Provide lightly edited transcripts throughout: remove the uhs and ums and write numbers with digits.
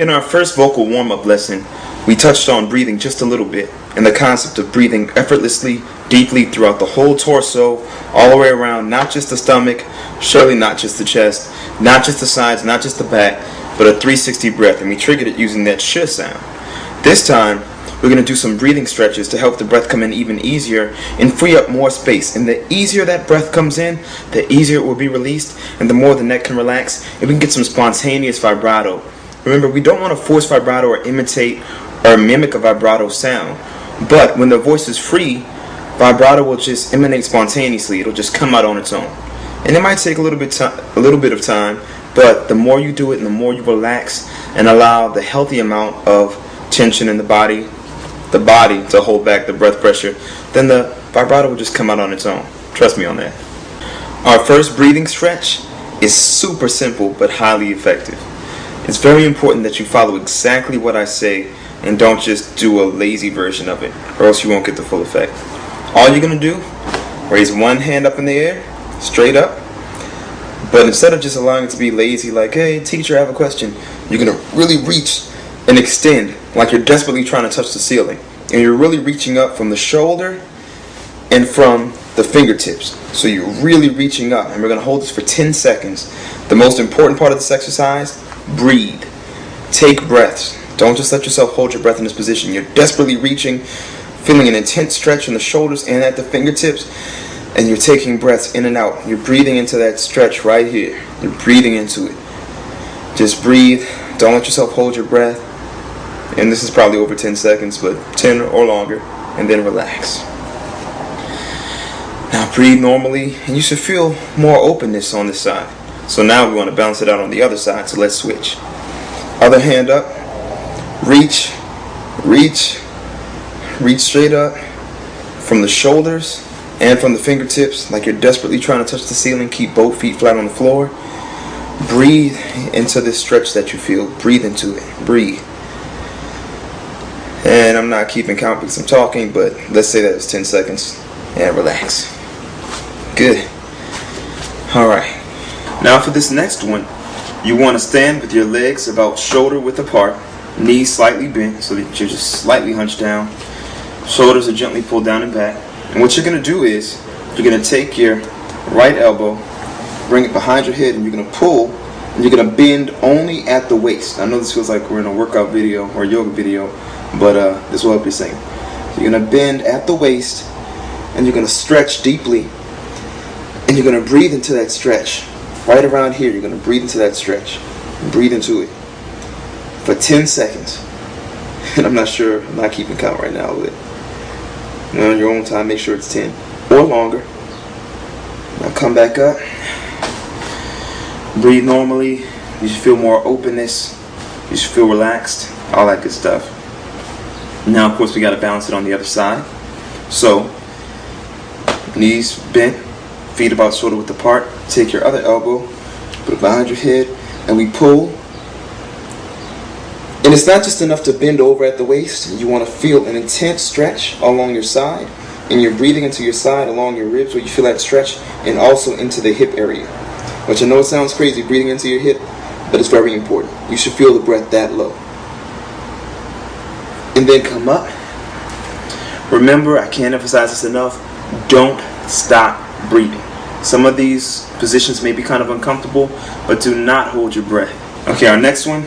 In our first vocal warm-up lesson, we touched on breathing just a little bit, and the concept of breathing effortlessly, deeply throughout the whole torso, all the way around, not just the stomach, surely not just the chest, not just the sides, not just the back, but a 360 breath, and we triggered it using that sh sound. This time, we're going to do some breathing stretches to help the breath come in even easier and free up more space. And the easier that breath comes in, the easier it will be released, and the more the neck can relax, and we can get some spontaneous vibrato. Remember, we don't want to force vibrato or imitate or mimic a vibrato sound. But when the voice is free, vibrato will just emanate spontaneously. It'll just come out on its own. And it might take a little bit of time, but the more you do it and the more you relax and allow the healthy amount of tension in the body to hold back the breath pressure, then the vibrato will just come out on its own. Trust me on that. Our first breathing stretch is super simple but highly effective. It's very important that you follow exactly what I say and don't just do a lazy version of it, or else you won't get the full effect. All you're going to do, raise one hand up in the air, straight up, but instead of just allowing it to be lazy, like, hey, teacher, I have a question, you're going to really reach and extend like you're desperately trying to touch the ceiling. And you're really reaching up from the shoulder and from the fingertips. So you're really reaching up, and we're going to hold this for 10 seconds. The most important part of this exercise, breathe. Take breaths. Don't just let yourself hold your breath in this position. You're desperately reaching, feeling an intense stretch in the shoulders and at the fingertips, and you're taking breaths in and out. You're breathing into that stretch right here. You're breathing into it. Just breathe. Don't let yourself hold your breath. And this is probably over 10 seconds, but 10 or longer, and then relax. Now breathe normally, and you should feel more openness on this side. So now we want to balance it out on the other side, so let's switch. Other hand up. Reach straight up from the shoulders and from the fingertips like you're desperately trying to touch the ceiling. Keep both feet flat on the floor. Breathe into this stretch that you feel. Breathe into it. Breathe. And I'm not keeping count because I'm talking, but let's say that was 10 seconds. And relax. Good. Alright. Now for this next one, you want to stand with your legs about shoulder width apart, knees slightly bent so that you're just slightly hunched down. Shoulders are gently pulled down and back. And what you're going to do is, you're going to take your right elbow, bring it behind your head, and you're going to pull, and you're going to bend only at the waist. I know this feels like we're in a workout video or a yoga video, but this will help you sing. So you're going to bend at the waist, and you're going to stretch deeply, and you're going to breathe into that stretch. Right around here, you're going to breathe into that stretch. Breathe into it for 10 seconds. And I'm not keeping count right now, but on your own time, make sure it's 10 or longer. Now come back up. Breathe normally. You should feel more openness. You should feel relaxed. All that good stuff. Now, of course, we got to balance it on the other side. So, knees bent, feet about shoulder width apart. Take your other elbow, put it behind your head, and we pull. And it's not just enough to bend over at the waist. You want to feel an intense stretch along your side, and you're breathing into your side along your ribs where you feel that stretch, and also into the hip area. Which I know it sounds crazy, breathing into your hip, but it's very important. You should feel the breath that low. And then come up. Remember, I can't emphasize this enough, don't stop breathing. Some of these positions may be kind of uncomfortable, but do not hold your breath. Okay, our next one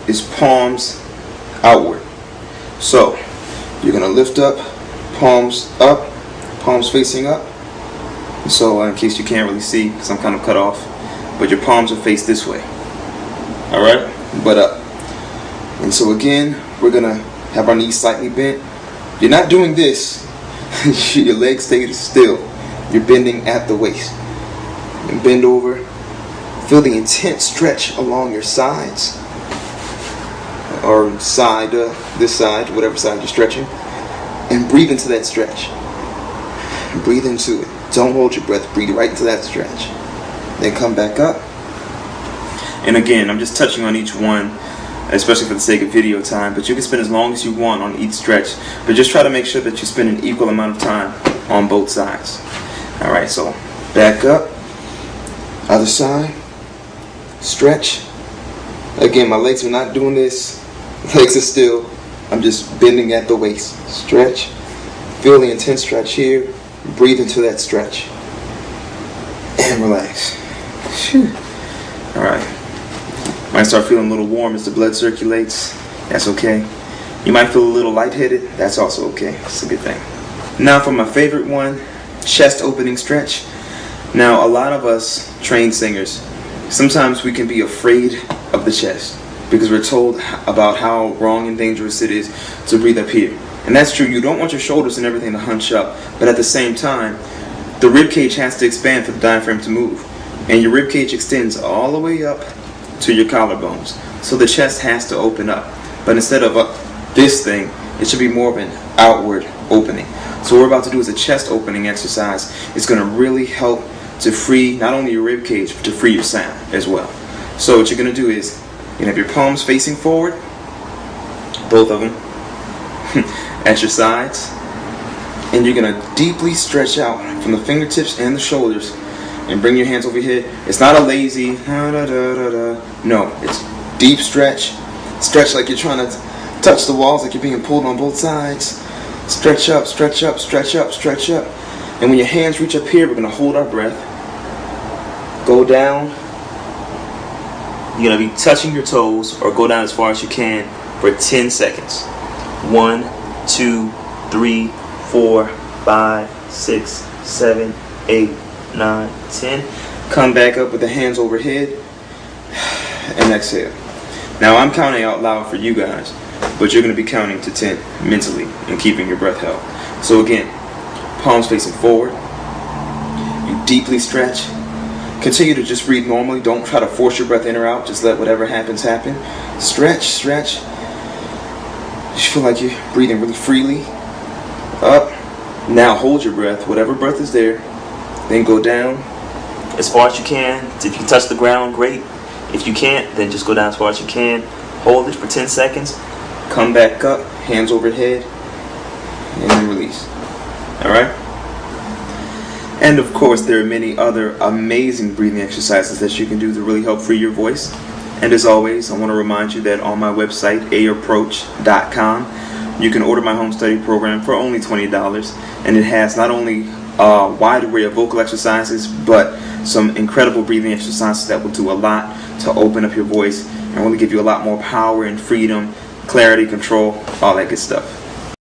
is palms outward. So, you're going to lift up, palms facing up. So, in case you can't really see, because I'm kind of cut off, but your palms are faced this way. Alright? But up. And so again, we're going to have our knees slightly bent. You're not doing this. Your legs stay still. You're bending at the waist. And bend over. Feel the intense stretch along your sides. Or side, this side, whatever side you're stretching. And breathe into that stretch. And breathe into it. Don't hold your breath. Breathe right into that stretch. Then come back up. And again, I'm just touching on each one, especially for the sake of video time, but you can spend as long as you want on each stretch, but just try to make sure that you spend an equal amount of time on both sides. Alright, so back up, other side, stretch, Again, my legs are not doing this. Legs are still. I'm just bending at the waist. Stretch. Feel the intense stretch here. Breathe into that stretch. And relax. Whew. Alright. Might start feeling a little warm as the blood circulates. That's okay. You might feel a little lightheaded. That's also okay. It's a good thing. Now for my favorite one, chest opening stretch. Now a lot of us trained singers, sometimes we can be afraid of the chest because we're told about how wrong and dangerous it is to breathe up here. And that's true. You don't want your shoulders and everything to hunch up, but at the same time, the rib cage has to expand for the diaphragm to move. And your rib cage extends all the way up to your collarbones. So the chest has to open up. But instead of this thing, it should be more of an outward opening. So what we're about to do is a chest opening exercise. It's going to really help to free not only your rib cage, but to free your sound as well. So what you're going to do is, you have your palms facing forward, both of them, at your sides. And you're going to deeply stretch out from the fingertips and the shoulders and bring your hands over your head. It's not a lazy, no, it's deep stretch. Stretch like you're trying to touch the walls, like you're being pulled on both sides. Stretch up, stretch up, stretch up, stretch up. And when your hands reach up here, we're going to hold our breath. Go down. You're going to be touching your toes or go down as far as you can for 10 seconds. 1, 2, 3, 4, 5, 6, 7, 8, 9, 10. Come back up with the hands overhead and exhale. Now I'm counting out loud for you guys, but you're going to be counting to 10 mentally and keeping your breath held. So again, palms facing forward. You deeply stretch. Continue to just breathe normally. Don't try to force your breath in or out. Just let whatever happens happen. Stretch, stretch. You feel like you're breathing really freely. Up. Now hold your breath, whatever breath is there. Then go down as far as you can. If you can touch the ground, great. If you can't, then just go down as far as you can. Hold it for 10 seconds. Come back up, hands overhead, and then release. Alright? And of course, there are many other amazing breathing exercises that you can do to really help free your voice. And as always, I want to remind you that on my website, aapproach.com, you can order my home study program for only $20. And it has not only a wide array of vocal exercises, but some incredible breathing exercises that will do a lot to open up your voice and really give you a lot more power and freedom, clarity, control, all that good stuff.